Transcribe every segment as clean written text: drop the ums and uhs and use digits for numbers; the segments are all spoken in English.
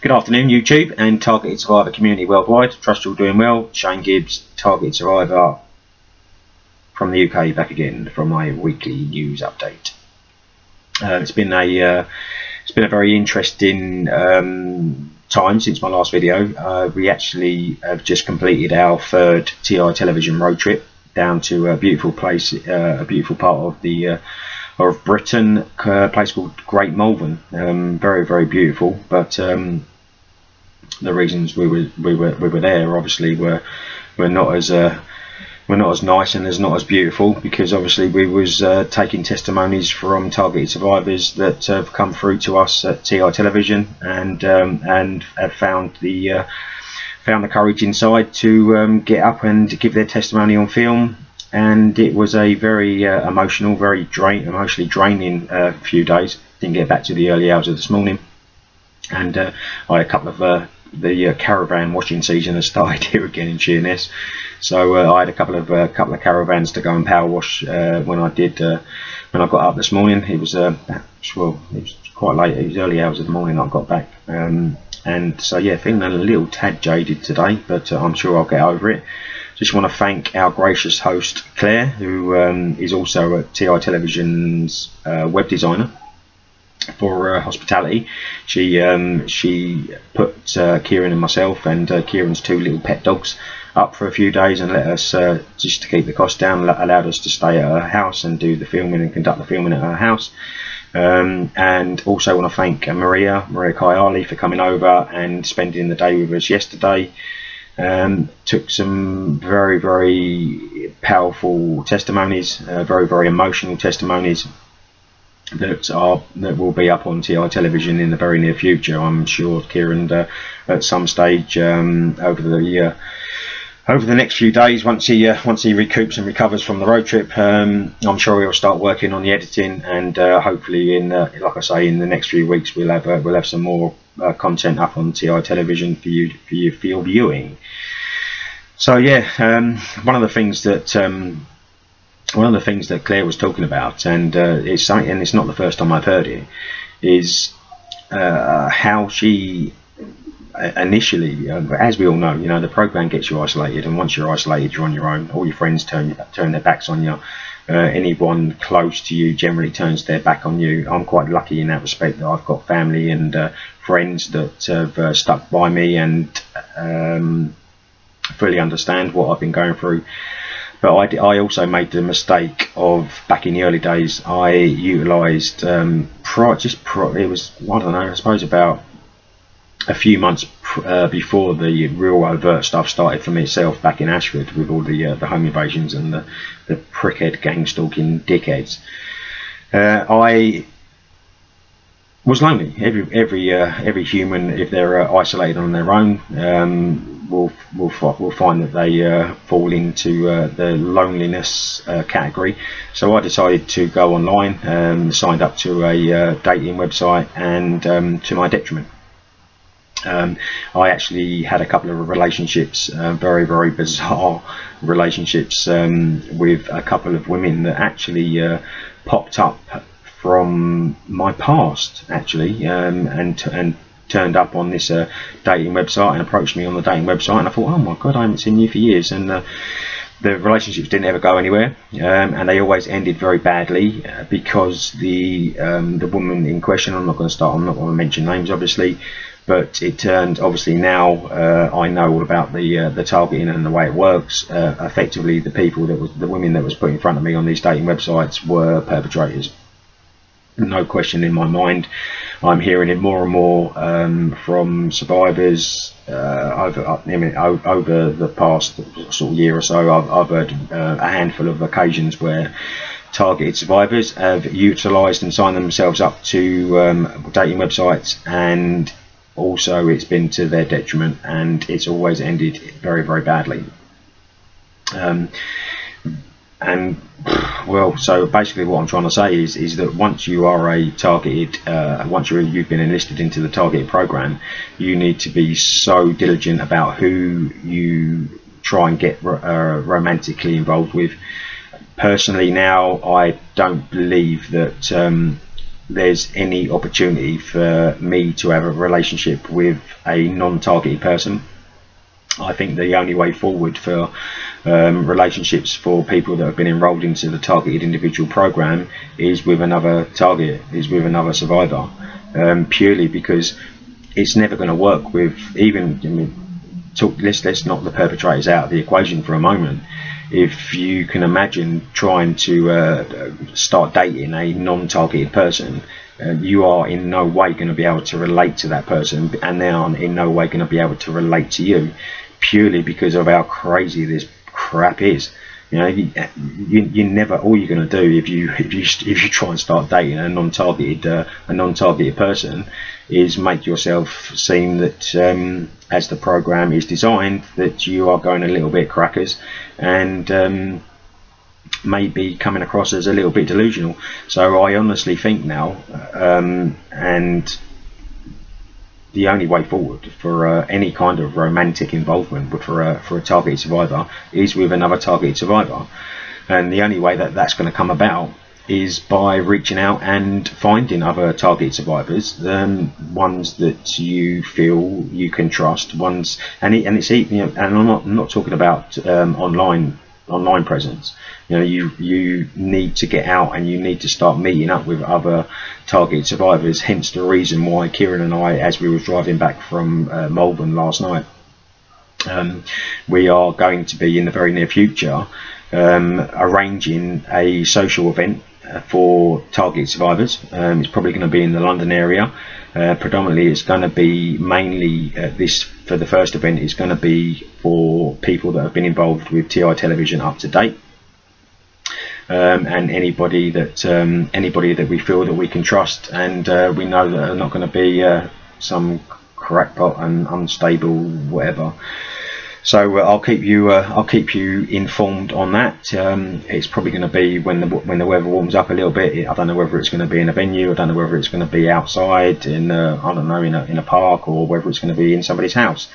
Good afternoon, YouTube and Targeted Survivor community worldwide. Trust you're all doing well. Shane Gibbs, Targeted Survivor from the UK, back again from my weekly news update. It's been a very interesting time since my last video. We actually have just completed our third TI television road trip down to a beautiful place, a beautiful part of the of Britain, a place called Great Malvern. Very beautiful, but the reasons we were there obviously were not as nice and not as beautiful, because obviously we was taking testimonies from targeted survivors that have come through to us at TI television and have found the courage inside to get up and give their testimony on film. And it was a very emotional, emotionally draining few days. Didn't get back to the early hours of this morning, and I had a couple of the caravan washing season has started here again in Sheerness, so I had a couple of caravans to go and power wash when I got up this morning. It was well, it was quite late. It was early hours of the morning I got back, and so yeah, feeling a little tad jaded today, but I'm sure I'll get over it. Just want to thank our gracious host Claire, who is also at TI Television's web designer, for her hospitality. She put Kieran and myself and Kieran's two little pet dogs up for a few days and let us, just to keep the cost down, allowed us to stay at her house and do the filming and conduct the filming at her house. And also want to thank Maria Kayali for coming over and spending the day with us yesterday. Took some very powerful testimonies, very emotional testimonies that will be up on TI television in the very near future. I'm sure Kieran at some stage over the next few days, once he recoups and recovers from the road trip, I'm sure he'll start working on the editing, and hopefully like I say, in the next few weeks we'll have some more content up on TI television for your viewing. So yeah, one of the things that Claire was talking about, and it's not the first time I've heard it, is how she initially, as we all know, the program gets you isolated, and once you're isolated, you're on your own. All your friends turn their backs on you. Anyone close to you generally turns their back on you. I'm quite lucky in that respect that I've got family and friends that have stuck by me and fully understand what I've been going through. But I also made the mistake of, back in the early days, I utilised it was, I don't know, I suppose about a few months before the real overt stuff started for myself back in Ashford, with all the home invasions and the prickhead gang stalking dickheads. I was lonely. Every human, if they're isolated on their own, will find that they fall into the loneliness category. So I decided to go online, signed up to a dating website, and to my detriment, I actually had a couple of relationships, very bizarre relationships, with a couple of women that actually popped up from my past, actually, and turned up on this dating website and approached me on the dating website, and I thought, oh my god, I haven't seen you for years. And the relationships didn't ever go anywhere, and they always ended very badly, because the woman in question, I'm not going to mention names obviously, but it turned, obviously now I know all about the targeting and the way it works. Effectively, the women that was put in front of me on these dating websites were perpetrators. No question in my mind. I'm hearing it more and more from survivors over the past sort of year or so. I've heard a handful of occasions where targeted survivors have utilised and signed themselves up to dating websites, and also it's been to their detriment, and it's always ended very badly. And well, so basically what I'm trying to say is that once you are a targeted, once you've been enlisted into the targeted program, you need to be so diligent about who you try and get romantically involved with. Personally now, I don't believe that there's any opportunity for me to have a relationship with a non-targeted person. I think the only way forward for relationships for people that have been enrolled into the targeted individual program is with another target, is with another survivor, purely because it's never going to work with even, I mean, let's knock the perpetrators out of the equation for a moment. If you can imagine trying to start dating a non-targeted person, you are in no way going to be able to relate to that person, and they are in no way going to be able to relate to you, purely because of how crazy this crap is. You know, you never. All you're going to do if you try and start dating a non-targeted person is make yourself seem that, as the program is designed, that you are going a little bit crackers, and maybe coming across as a little bit delusional. So I honestly think now, and the only way forward for any kind of romantic involvement for a targeted survivor is with another targeted survivor, and the only way that that's going to come about is by reaching out and finding other targeted survivors, ones that you feel you can trust, ones, and it's, you know, and I'm not talking about online presence. You know, you need to get out and you need to start meeting up with other targeted survivors. Hence the reason why Kieran and I, as we were driving back from Melbourne last night, we are going to be in the very near future arranging a social event for targeted survivors. It's probably going to be in the London area. Predominantly it's going to be mainly for the first event is going to be for people that have been involved with TI television up to date, and anybody that we feel that we can trust, and we know that are not going to be some crackpot and unstable whatever. So I'll keep you informed on that. It's probably going to be when the weather warms up a little bit. I don't know whether it's going to be in a venue. I don't know whether it's going to be outside in I don't know, in a park, or whether it's going to be in somebody's house.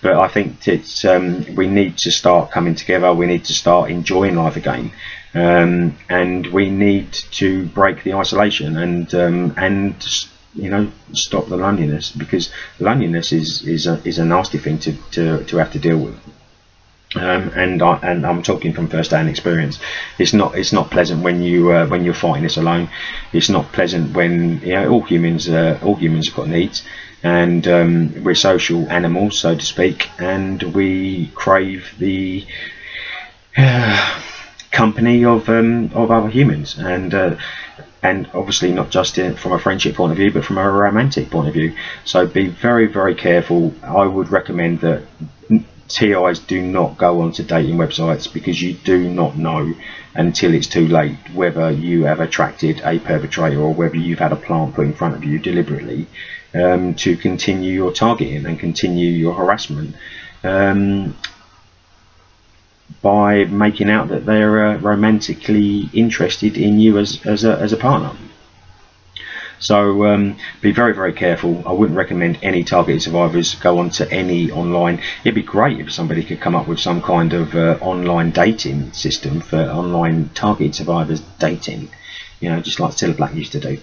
But I think it's we need to start coming together. We need to start enjoying life again, and we need to break the isolation and you know, stop the loneliness, because loneliness is a nasty thing to have to deal with. And I'm talking from first-hand experience. It's not pleasant when you're fighting this alone. It's not pleasant when, you know, all humans have got needs, and we're social animals, so to speak, and we crave the company of other humans, and obviously not just from a friendship point of view, but from a romantic point of view. So be very, very careful. I would recommend that TIs do not go onto dating websites, because you do not know until it's too late whether you have attracted a perpetrator, or whether you've had a plant put in front of you deliberately to continue your targeting and continue your harassment, by making out that they're romantically interested in you as a partner. So be very, very careful. I wouldn't recommend any targeted survivors go onto any online. It'd be great if somebody could come up with some kind of online dating system for online targeted survivors dating, you know, just like Cilla Black used to do.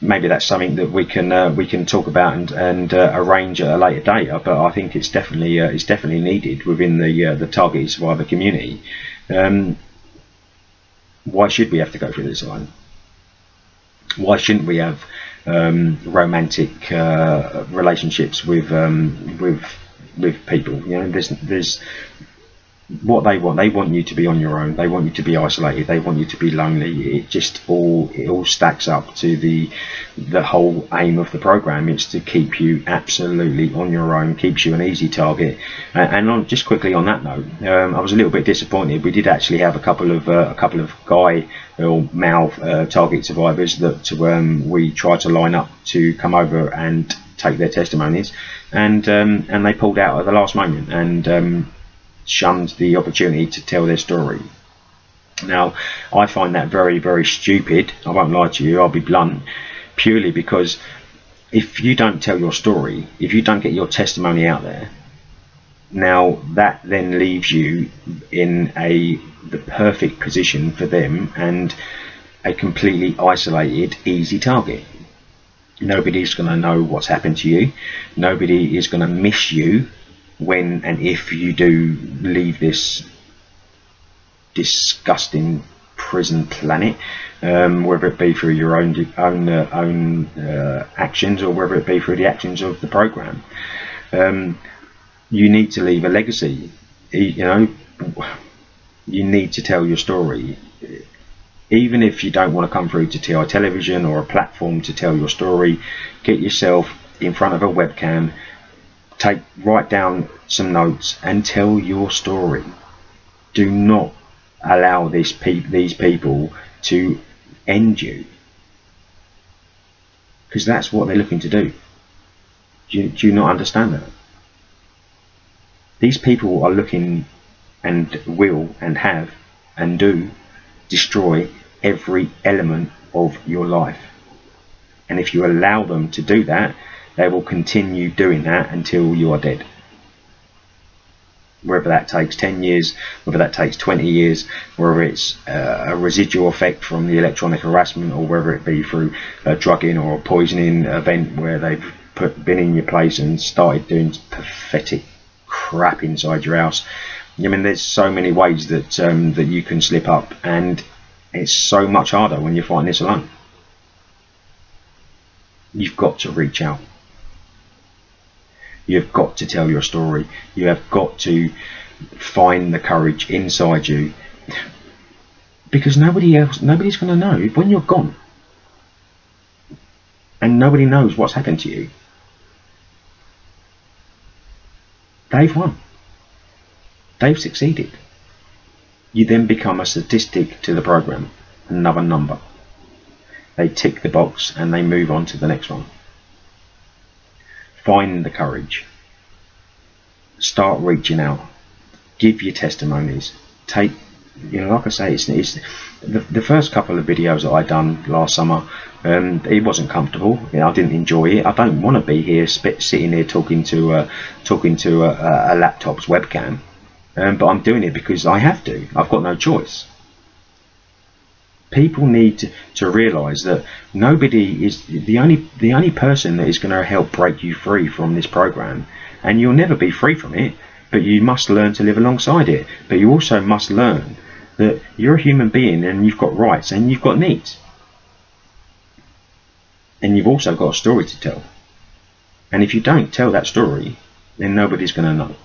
Maybe that's something that we can talk about and arrange at a later date. But I think it's definitely needed within the targeted survivor community. Why should we have to go through this alone? Why shouldn't we have romantic relationships with people? You know, there's what they want. They want you to be on your own. They want you to be isolated. They want you to be lonely. It all stacks up to the whole aim of the program. It's to keep you absolutely on your own, keeps you an easy target. And just quickly on that note, I was a little bit disappointed. We did actually have a couple of guy or male target survivors that we tried to line up to come over and take their testimonies, and they pulled out at the last moment and shunned the opportunity to tell their story. Now, I find that very, very stupid. I won't lie to you, I'll be blunt, purely because if you don't tell your story, if you don't get your testimony out there, now that then leaves you in the perfect position for them, and a completely isolated, easy target. Nobody's going to know what's happened to you. Nobody is going to miss you when and if you do leave this disgusting prison planet, whether it be through your own actions, or whether it be through the actions of the program. You need to leave a legacy. You know, you need to tell your story. Even if you don't want to come through to TI television or a platform to tell your story, get yourself in front of a webcam, write down some notes and tell your story. Do not allow these people to end you, because that's what they're looking to do. Do you not understand that? These people are looking and will and have and do destroy every element of your life. And if you allow them to do that, they will continue doing that until you are dead. Whether that takes 10 years, whether that takes 20 years, whether it's a residual effect from the electronic harassment, or whether it be through a drugging or a poisoning event where they've been in your place and started doing pathetic crap inside your house. I mean, there's so many ways that that you can slip up, and it's so much harder when you're fighting this alone. You've got to reach out. You've got to tell your story. You have got to find the courage inside you, because nobody's going to know when you're gone, and nobody knows what's happened to you. They've won. They've succeeded. You then become a statistic to the program, another number. They tick the box and they move on to the next one. Find the courage. Start reaching out. Give your testimonies. Take, like I say, it's the first couple of videos that I done last summer. It wasn't comfortable. I didn't enjoy it. I don't want to be here sitting here talking to a laptop's webcam. But I'm doing it because I have to. I've got no choice. People need to realise that nobody is the only person that is going to help break you free from this program, and you'll never be free from it. But you must learn to live alongside it. But you also must learn that you're a human being and you've got rights and you've got needs, and you've also got a story to tell. And if you don't tell that story, then nobody's going to know.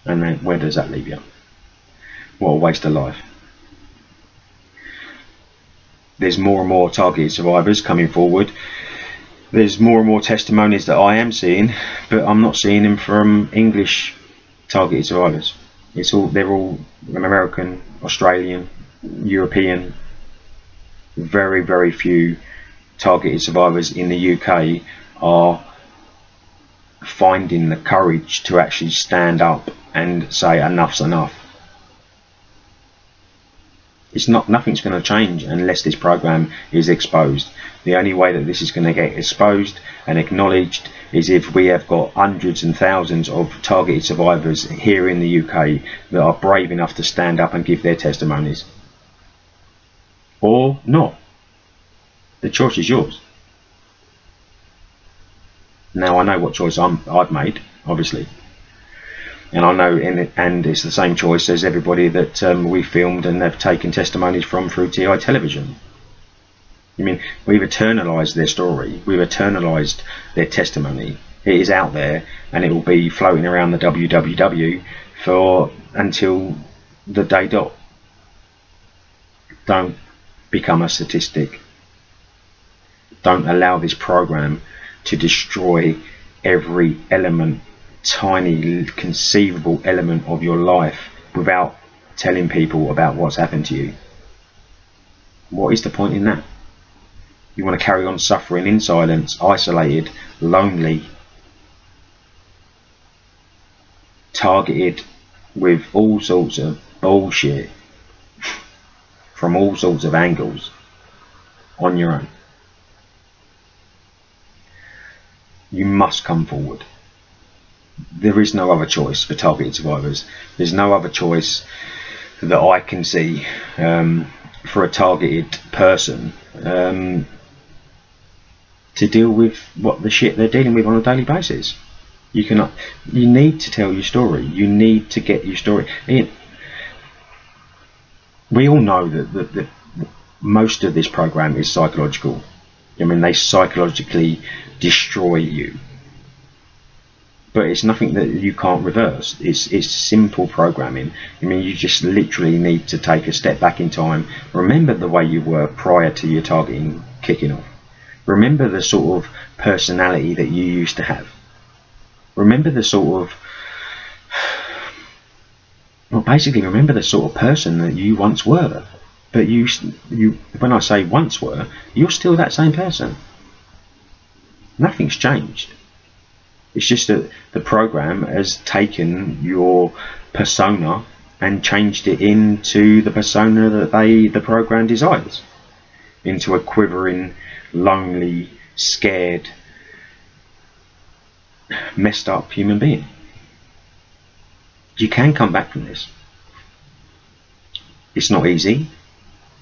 And then where does that leave you? What a waste of life. There's more and more targeted survivors coming forward. There's more and more testimonies that I am seeing, but I'm not seeing them from English targeted survivors. They're all American, Australian, European. Very, very few targeted survivors in the UK are finding the courage to actually stand up and say enough's enough. Nothing's going to change unless this program is exposed. The only way that this is going to get exposed and acknowledged is if we have got hundreds and thousands of targeted survivors here in the UK that are brave enough to stand up and give their testimonies. Or not. The choice is yours. Now, I know what choice I've made, obviously, and I know, and it's the same choice as everybody that we filmed and have taken testimonies from through TI television. I mean, we've eternalised their story, we've eternalised their testimony. It is out there, and it will be floating around the www until the day dot. Don't become a statistic. Don't allow this program to destroy every element, tiny conceivable element of your life without telling people about what's happened to you. What is the point in that? You want to carry on suffering in silence, isolated, lonely, targeted with all sorts of bullshit from all sorts of angles on your own. You must come forward. There is no other choice for targeted survivors. There's no other choice that I can see for a targeted person to deal with what the shit they're dealing with on a daily basis. You need to tell your story. You need to get your story. We all know that most of this program is psychological. I mean, they psychologically destroy you. But it's nothing that you can't reverse. It's simple programming. I mean, you just literally need to take a step back in time. Remember the way you were prior to your targeting kicking off. Remember the sort of personality that you used to have. Remember the sort of, well, basically remember the sort of person that you once were. But you, when I say once were, you're still that same person. Nothing's changed. It's just that the program has taken your persona and changed it into the persona that the program desires. Into a quivering, lonely, scared, messed up human being. You can come back from this. It's not easy,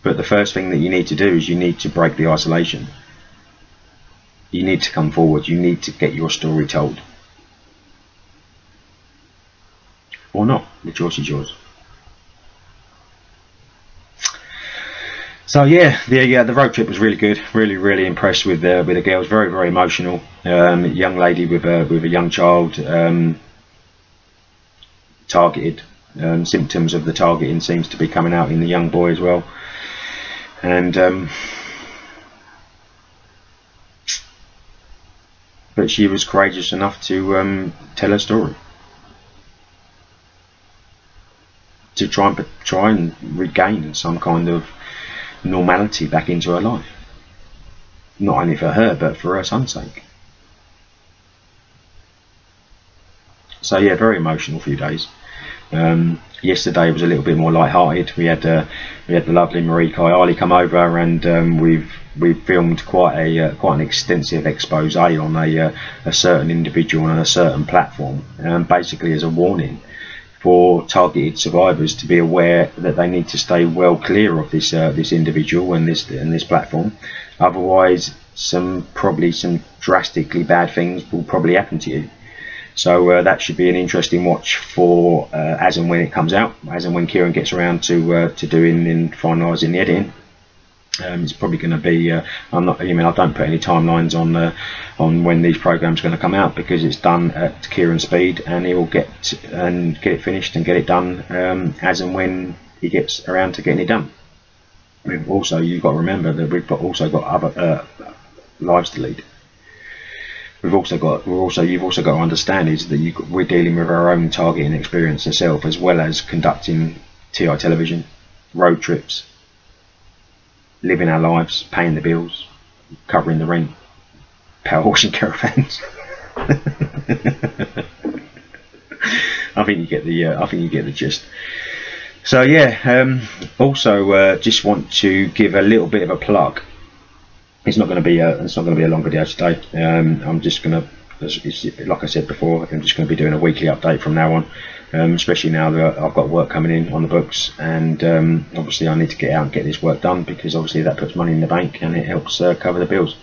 but the first thing that you need to do is you need to break the isolation. You need to come forward. You need to get your story told. Or not. The choice is yours. So yeah, the road trip was really good. Really impressed with the girls. Very emotional. Young lady with a young child. Targeted. Symptoms of the targeting seems to be coming out in the young boy as well. And but she was courageous enough to tell her story, to try and regain some kind of normality back into her life, not only for her but for her son's sake. So yeah, very emotional few days. Yesterday was a little bit more light-hearted. We had the lovely Marie Kayali come over, and we've filmed quite an extensive expose on a certain individual on a certain platform, basically as a warning for targeted survivors to be aware that they need to stay well clear of this individual and this platform. Otherwise, probably some drastically bad things will probably happen to you. So that should be an interesting watch for as and when it comes out, as and when Kieran gets around to doing and finalising the editing. It's probably going to be. I don't put any timelines on when these programs are going to come out, because it's done at Kieran's speed, and he will get it finished and get it done as and when he gets around to getting it done. Also, you've got to remember that we've also got other lives to lead. You've also got to understand is that we're dealing with our own targeting experience ourselves, as well as conducting TI television, road trips, living our lives, paying the bills, covering the rent, power washing caravans. I think you get the gist. So yeah, also just want to give a little bit of a plug. It's not going to be a long video today. I'm just going to, like I said before, I'm just going to be doing a weekly update from now on, especially now that I've got work coming in on the books, and obviously I need to get out and get this work done, because obviously that puts money in the bank and it helps cover the bills.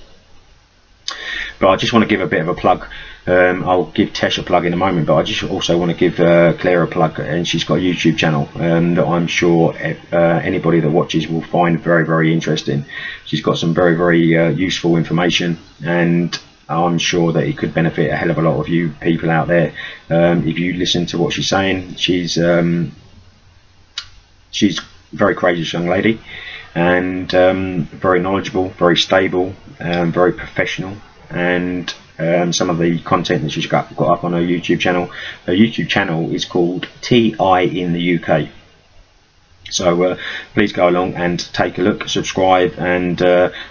But I just want to give a bit of a plug. I'll give Tesh a plug in a moment, but I just also want to give Claire a plug, and she's got a YouTube channel that I'm sure anybody that watches will find very interesting. She's got some very useful information, and I'm sure that it could benefit a hell of a lot of you people out there. If you listen to what she's saying, she's a very courageous young lady, and very knowledgeable, very stable, very professional. And some of the content that she's got up on her YouTube channel. Her YouTube channel is called TI in the UK. So please go along and take a look, subscribe, and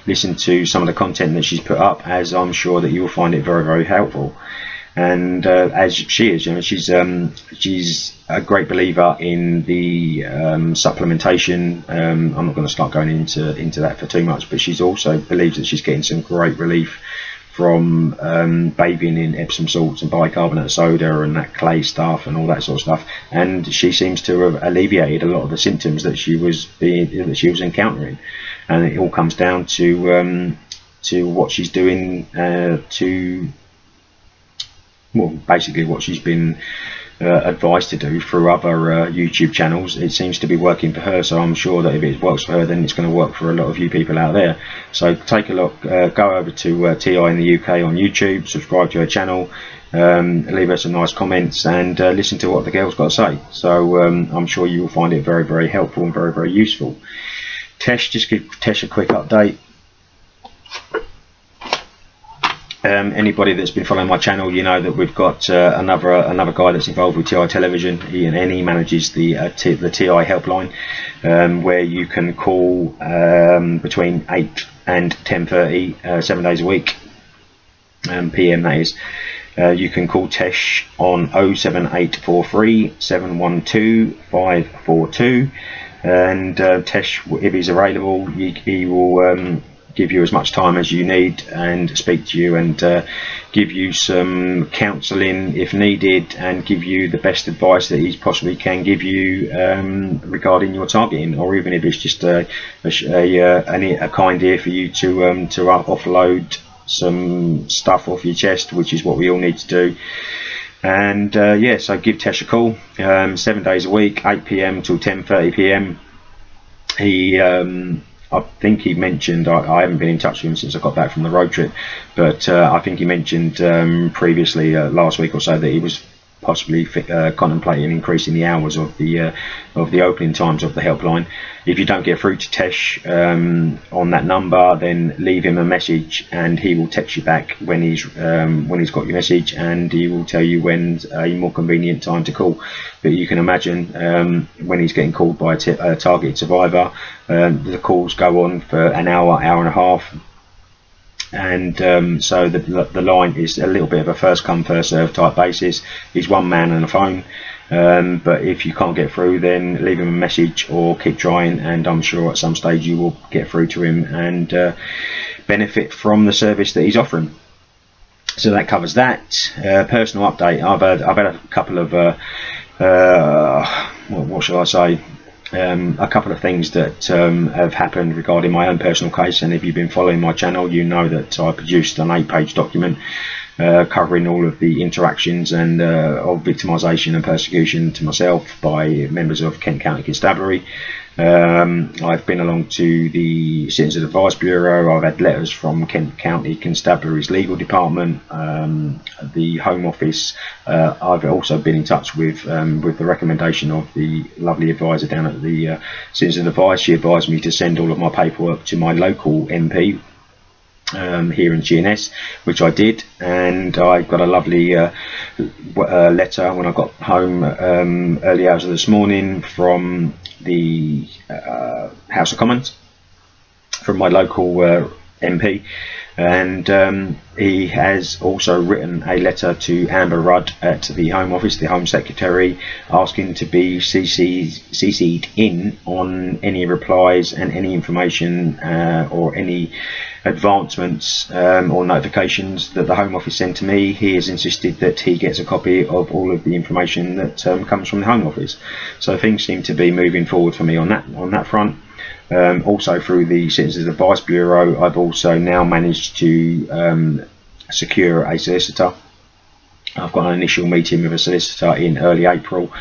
listen to some of the content that she's put up, as I'm sure that you will find it very helpful. And as she is, she's a great believer in the supplementation. I'm not going to start going into that for too much, but she's also believes that she's getting some great relief from bathing in Epsom salts and bicarbonate of soda and that clay stuff and all that sort of stuff, and she seems to have alleviated a lot of the symptoms that she was encountering, and it all comes down to what she's doing basically what she's been advised to do through other YouTube channels. It seems to be working for her, so I'm sure that if it works for her, then it's going to work for a lot of you people out there. So take a look, go over to TI in the UK on YouTube, subscribe to her channel, leave her some nice comments, and listen to what the girl's got to say. So I'm sure you will find it very, very helpful and very, very useful. Tesh, just give Tesh a quick update. Anybody that's been following my channel, you know that we've got another guy that's involved with TI Television. He manages the TI helpline, where you can call between 8 and 10:30, 7 days a week, PM that is. You can call Tesh on 07843 712 542, and Tesh, if he's available, he will give you as much time as you need and speak to you and give you some counselling if needed, and give you the best advice that he possibly can give you regarding your targeting, or even if it's just a kind ear for you to offload some stuff off your chest, which is what we all need to do. And yeah, so give Tesh a call, 7 days a week, 8 PM till 10:30 PM. He I think he mentioned, I haven't been in touch with him since I got back from the road trip, but I think he mentioned previously last week or so that he was possibly contemplating increasing the hours of the opening times of the helpline. If you don't get through to Tesh on that number, then leave him a message and he will text you back when he's got your message, and he will tell you when's a more convenient time to call. But you can imagine when he's getting called by a targeted survivor, the calls go on for an hour, hour and a half, and so the line is a little bit of a first come first serve type basis. He's one man on a phone, but if you can't get through, then leave him a message or keep trying, and I'm sure at some stage you will get through to him and benefit from the service that he's offering. So that covers that. Personal update. I've had a couple of what shall I say, a couple of things that have happened regarding my own personal case, and if you've been following my channel, you know that I produced an 8-page document covering all of the interactions and of victimisation and persecution to myself by members of Kent County Constabulary. I've been along to the Citizens Advice Bureau. I've had letters from Kent County Constabulary's legal department, the Home Office. I've also been in touch with the recommendation of the lovely advisor down at the Citizens Advice. She advised me to send all of my paperwork to my local MP here in GNS, which I did, and I got a lovely letter when I got home early hours of this morning from the House of Commons, from my local MP, and he has also written a letter to Amber Rudd at the Home Office, the Home Secretary, asking to be CC'd in on any replies and any information or any advancements or notifications that the Home Office sent to me. He has insisted that he gets a copy of all of the information that comes from the Home Office. So things seem to be moving forward for me on that front. Also through the Citizens Advice Bureau, I've also now managed to secure a solicitor. I've got an initial meeting with a solicitor in early April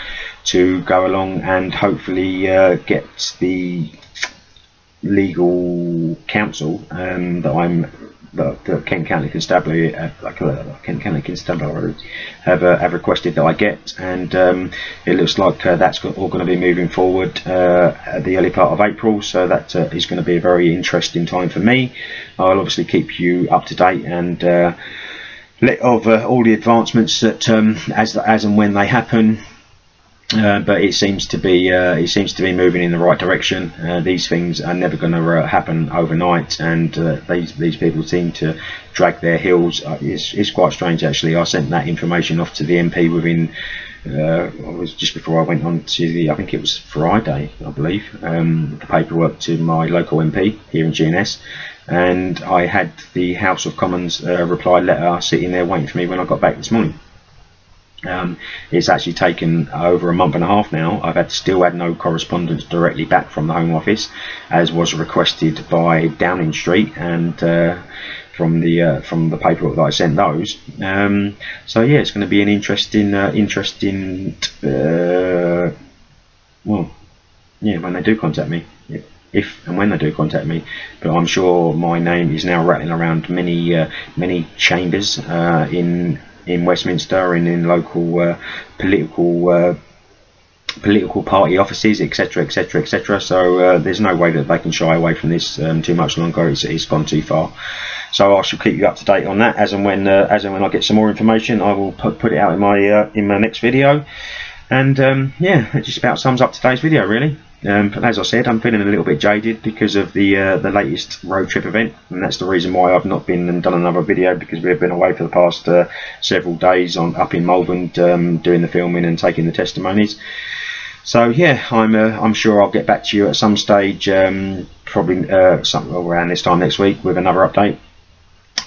to go along and hopefully get the legal counsel that Kent County Constabulary have requested that I get, and it looks like that's all going to be moving forward at the early part of April. So that is going to be a very interesting time for me. I'll obviously keep you up to date and let of all the advancements that as and when they happen. But it seems to be moving in the right direction. These things are never going to happen overnight, and these people seem to drag their heels. It's quite strange actually. I sent that information off to the MP within it was just before I went on to I think it was Friday, I believe, the paperwork to my local MP here in GNS, and I had the House of Commons reply letter sitting there waiting for me when I got back this morning. It's actually taken over a month and a half now. I've still had no correspondence directly back from the Home Office, as was requested by Downing Street and from the paperwork that I sent those. So yeah, it's going to be an interesting well, yeah, when they do contact me, if and when they do contact me. But I'm sure my name is now rattling around many chambers in Westminster and in local political party offices, etc, etc, etc. So there's no way that they can shy away from this too much longer. It's gone too far. So I shall keep you up to date on that as and when I get some more information. I will put it out in my next video. And yeah, that just about sums up today's video, really. But as I said, I'm feeling a little bit jaded because of the latest road trip event, and that's the reason why I've not been and done another video, because we've been away for the past several days up in Malvern doing the filming and taking the testimonies. So yeah, I'm sure I'll get back to you at some stage, probably something around this time next week with another update.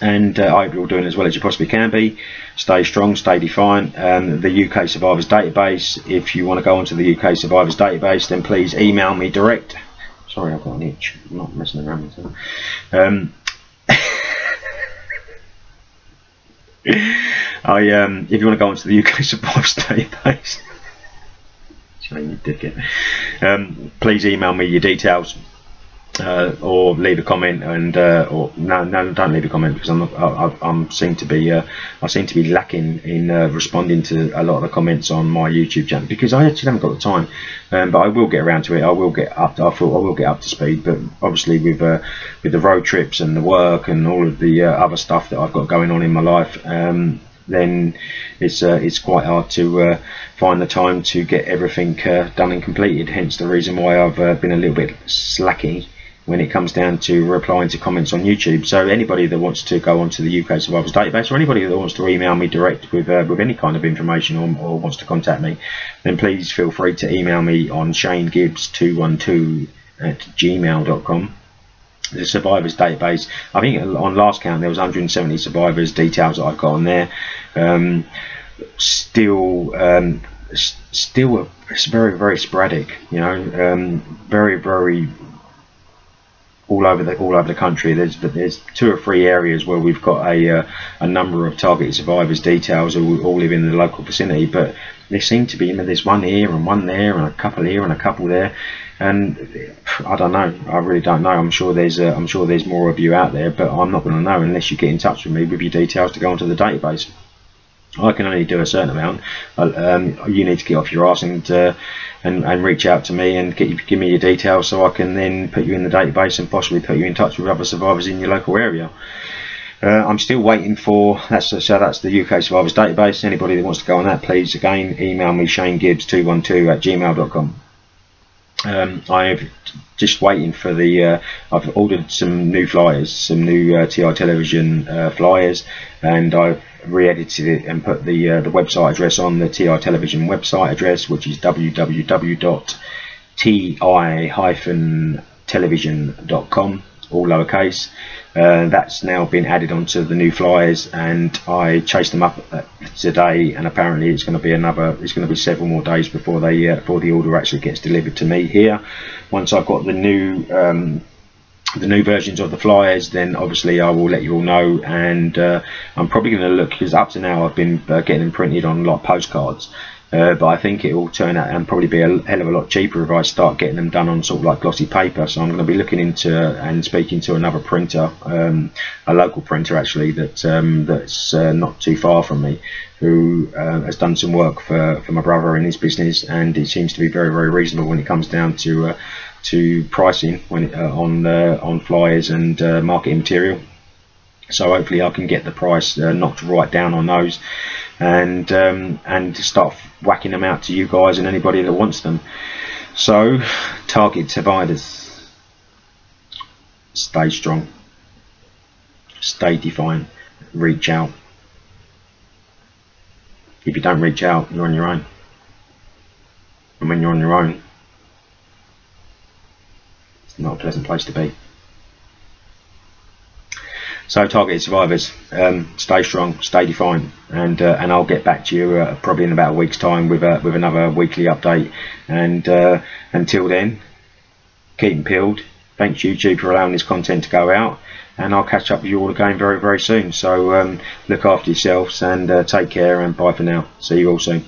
And I hope you're all doing as well as you possibly can be. Stay strong, stay defiant. The UK Survivors Database, if you want to go onto the UK Survivors Database, then please email me direct. Sorry, I've got an itch. I'm not messing around with it. If you want to go onto the UK Survivors Database, shame you dickhead. Please email me your details. Or leave a comment, and or no, don't leave a comment, because I seem to be lacking in responding to a lot of the comments on my YouTube channel, because I actually haven't got the time. But I will get around to it. I will get up to speed. But obviously with the road trips and the work and all of the other stuff that I've got going on in my life, then it's quite hard to find the time to get everything done and completed. Hence the reason why I've been a little bit slacky when it comes down to replying to comments on YouTube. So anybody that wants to go onto the UK Survivors Database, or anybody that wants to email me direct with any kind of information, or wants to contact me, then please feel free to email me on shanegibbs212@gmail.com. The Survivors Database, I think on last count there was 170 survivors details that I've got on there. Still it's very sporadic, you know, very all over the country. There's 2 or 3 areas where we've got a number of targeted survivors details who all live in the local vicinity, but there seem to be, there's one here and one there and a couple here and a couple there, and I don't know, I really don't know. I'm sure there's more of you out there, but I'm not going to know unless you get in touch with me with your details to go onto the database. I can only do a certain amount. You need to get off your arse and reach out to me and give me your details, so I can then put you in the database and possibly put you in touch with other survivors in your local area. I'm still waiting for that's the UK Survivors Database. Anybody that wants to go on that, please again email me shanegibbs212@gmail.com. I'm just waiting for the I've ordered some new flyers, some new TI television flyers, and I've re-edited it and put the website address on the TI television website address, which is www.ti-television.com, all lowercase. That's now been added onto the new flyers, and I chased them up today, and apparently it's going to be several more days before the order actually gets delivered to me here. Once I've got the new versions of the flyers, then obviously I will let you all know, and I'm probably going to look, because up to now I've been getting them printed on like postcards, but I think it will turn out and probably be a hell of a lot cheaper if I start getting them done on sort of like glossy paper. So I'm going to be looking into and speaking to another printer, a local printer actually, that's not too far from me, who has done some work for my brother in his business, and it seems to be very reasonable when it comes down to pricing on flyers and marketing material. So hopefully I can get the price knocked right down on those, and start whacking them out to you guys and anybody that wants them. So target survivors, stay strong, stay defiant, reach out. If you don't reach out, you're on your own, and when you're on your own, it's not a pleasant place to be. So targeted survivors, stay strong, stay defiant, and I'll get back to you probably in about a week's time with another weekly update. And until then, keep them peeled. Thanks YouTube for allowing this content to go out, and I'll catch up with you all again very, very soon. So look after yourselves and take care, and bye for now. See you all soon.